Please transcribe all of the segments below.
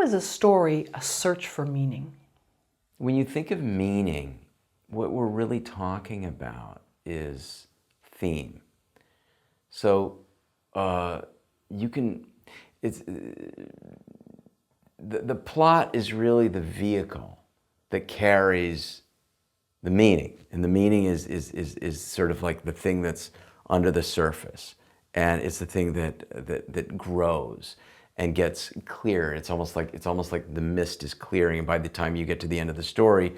is a story a search for meaning? When you think of meaning, what we're really talking about is theme. So you can, the plot is really the vehicle that carries the meaning. And the meaning is sort of like the thing that's under the surface. And it's the thing that grows and gets clear. It's almost like the mist is clearing, and by the time you get to the end of the story,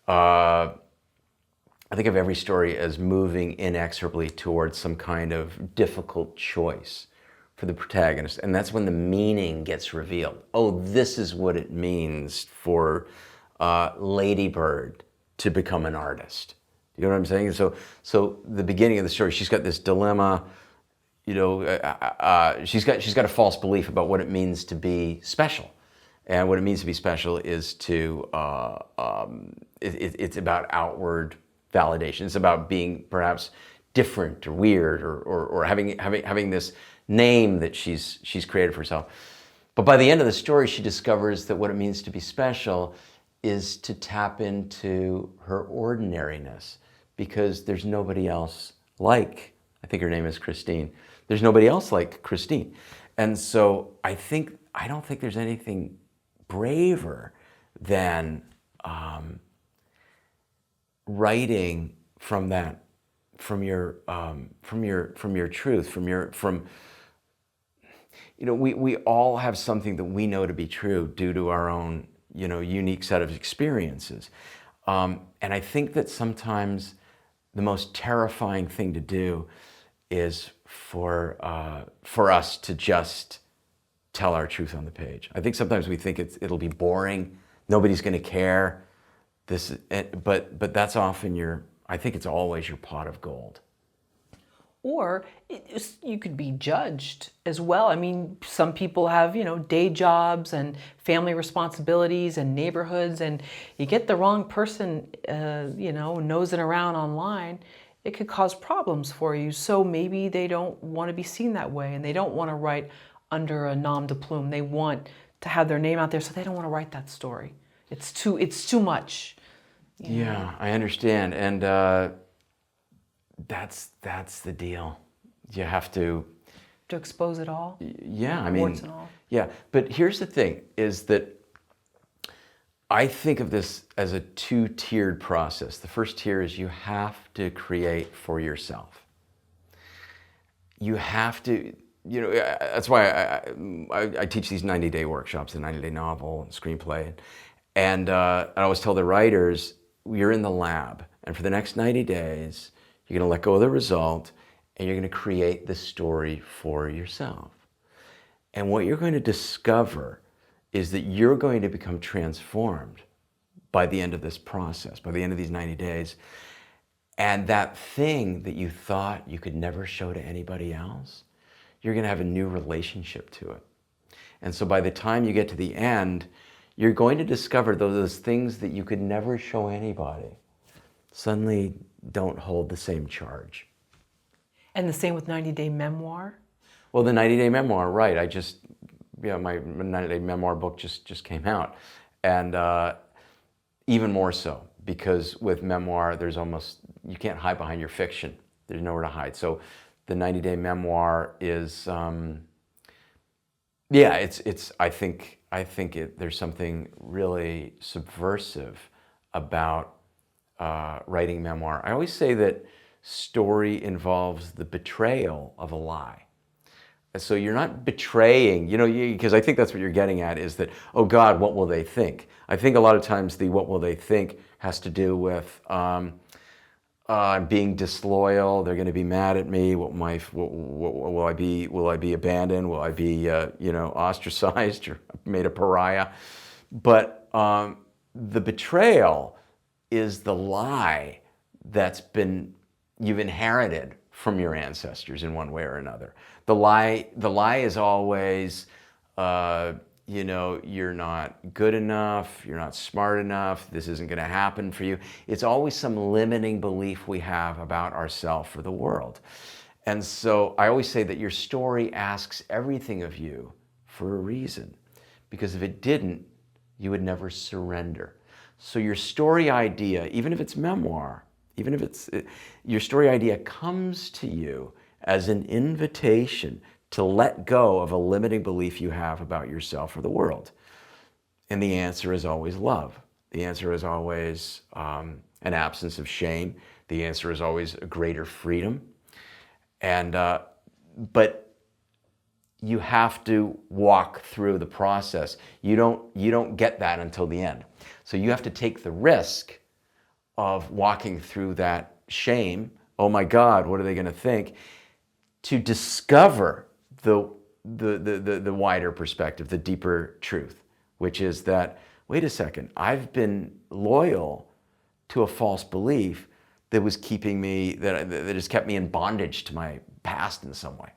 I think of every story as moving inexorably towards some kind of difficult choice for the protagonist, and that's when the meaning gets revealed. Oh, this is what it means for Lady Bird to become an artist. You know what I'm saying? So the beginning of the story, she's got this dilemma. You know, she's got a false belief about what it means to be special, and what it means to be special is to it's about outward validation. It's about being perhaps different or weird or having this name that she's created for herself. But by the end of the story, she discovers that what it means to be special is to tap into her ordinariness, because there's nobody else like, I think her name is Christine. There's nobody else like Christine. And so I don't think there's anything braver than writing from your truth, you know, we all have something that we know to be true due to our own, you know, unique set of experiences. And I think that sometimes the most terrifying thing to do is for us to just tell our truth on the page. I think sometimes we think it'll be boring, nobody's going to care. But that's often I think it's always your pot of gold. Or you could be judged as well. I mean, some people have, you know, day jobs and family responsibilities and neighborhoods, and you get the wrong person, you know, nosing around online, it could cause problems for you. So maybe they don't want to be seen that way, and they don't want to write under a nom de plume. They want to have their name out there, so they don't want to write that story. It's too much. Yeah, I understand, and that's the deal. You have to expose it all. Yeah, I mean, warts and all. Yeah. But here's the thing: is that I think of this as a two-tiered process. The first tier is you have to create for yourself. You have to. You know, that's why I teach these 90-day workshops, the 90-day novel, and screenplay, and I always tell the writers, you're in the lab, and for the next 90 days, you're going to let go of the result, and you're going to create the story for yourself. And what you're going to discover is that you're going to become transformed by the end of this process, by the end of these 90 days. And that thing that you thought you could never show to anybody else, you're going to have a new relationship to it. And so by the time you get to the end, you're going to discover those things that you could never show anybody suddenly don't hold the same charge. And the same with 90-day memoir? Well, the 90-day memoir, right. My 90-day memoir book just came out. And even more so, because with memoir, you can't hide behind your fiction. There's nowhere to hide. So the 90-day memoir is, I think there's something really subversive about writing memoir. I always say that story involves the betrayal of a lie. So you're not betraying, because I think that's what you're getting at, is that, oh God, what will they think? I think a lot of times the what will they think has to do with being disloyal. They're going to be mad at me. Will I be abandoned? Will I be ostracized or made a pariah? But the betrayal is the lie you've inherited from your ancestors in one way or another. The lie is always, you're not good enough, you're not smart enough, this isn't going to happen for you. It's always some limiting belief we have about ourselves or the world. And so I always say that your story asks everything of you for a reason, because if it didn't, you would never surrender. So your story idea, even if it's memoir, even if it's, your story idea comes to you as an invitation to let go of a limiting belief you have about yourself or the world. And the answer is always love. The answer is always an absence of shame. The answer is always a greater freedom. And, but you have to walk through the process. You don't get that until the end. So you have to take the risk of walking through that shame. Oh my God, what are they going to think? To discover the wider perspective, the deeper truth, which is that, wait a second, I've been loyal to a false belief that was keeping me, that has kept me in bondage to my past in some way.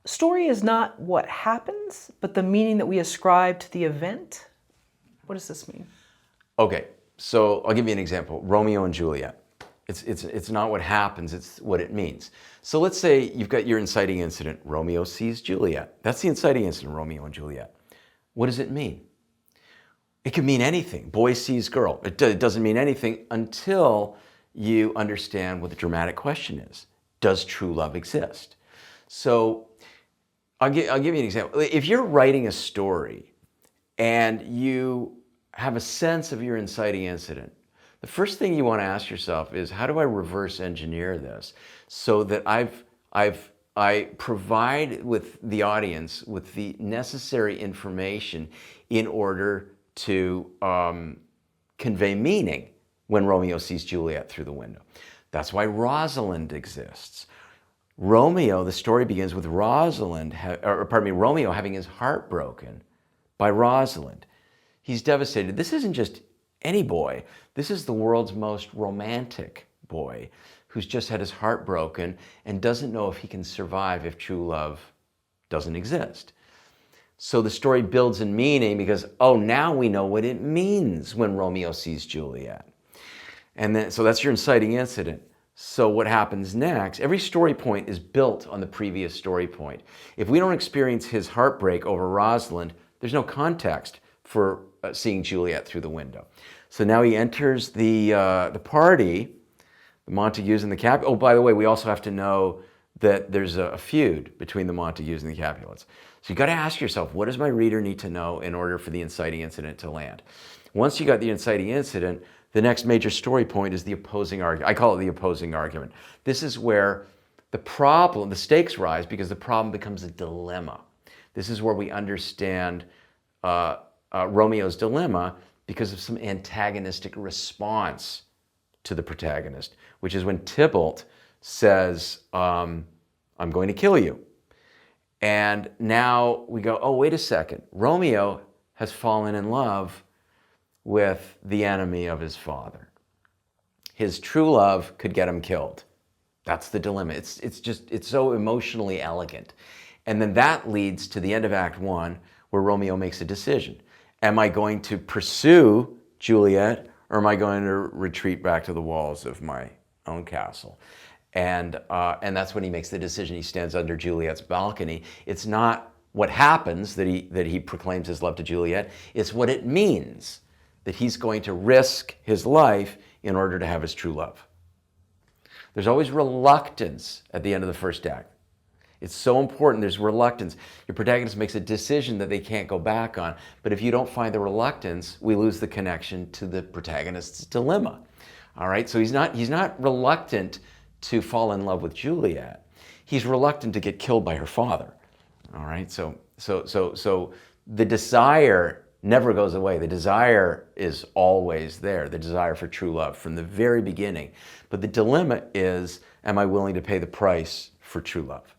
Story is not what happens, but the meaning that we ascribe to the event. What does this mean? Okay, so I'll give you an example. Romeo and Juliet. It's not what happens, it's what it means. So let's say you've got your inciting incident. Romeo sees Juliet. That's the inciting incident, Romeo and Juliet. What does it mean? It could mean anything. Boy sees girl. It doesn't mean anything until you understand what the dramatic question is. Does true love exist? So I'll give you an example. If you're writing a story and you have a sense of your inciting incident, the first thing you want to ask yourself is, how do I reverse engineer this so that I provide with the audience with the necessary information in order to convey meaning when Romeo sees Juliet through the window. That's why Rosalind exists. Romeo, the story begins with Romeo having his heart broken by Rosalind. He's devastated. This isn't just any boy. This is the world's most romantic boy who's just had his heart broken and doesn't know if he can survive if true love doesn't exist. So the story builds in meaning because, oh, now we know what it means when Romeo sees Juliet. And then, so that's your inciting incident. So what happens next, every story point is built on the previous story point. If we don't experience his heartbreak over Rosalind, there's no context for seeing Juliet through the window. So now he enters the party, the Montagues and the Capulets. Oh, by the way, we also have to know that there's a feud between the Montagues and the Capulets. So you got to ask yourself, what does my reader need to know in order for the inciting incident to land? Once you got the inciting incident, the next major story point is the opposing argument. I call it the opposing argument. This is where the stakes rise because the problem becomes a dilemma. This is where we understand Romeo's dilemma because of some antagonistic response to the protagonist, which is when Tybalt says, I'm going to kill you. And now we go, oh, wait a second. Romeo has fallen in love with the enemy of his father. His true love could get him killed. That's the dilemma. It's so emotionally elegant. And then that leads to the end of Act 1, where Romeo makes a decision. Am I going to pursue Juliet, or am I going to retreat back to the walls of my own castle? And that's when he makes the decision. He stands under Juliet's balcony. It's not what happens that he proclaims his love to Juliet. It's what it means that he's going to risk his life in order to have his true love. There's always reluctance at the end of the first act. It's so important, there's reluctance. Your protagonist makes a decision that they can't go back on, but if you don't find the reluctance, we lose the connection to the protagonist's dilemma. All right, so he's not reluctant to fall in love with Juliet. He's reluctant to get killed by her father. All right, so the desire never goes away. The desire is always there, the desire for true love from the very beginning. But the dilemma is, am I willing to pay the price for true love?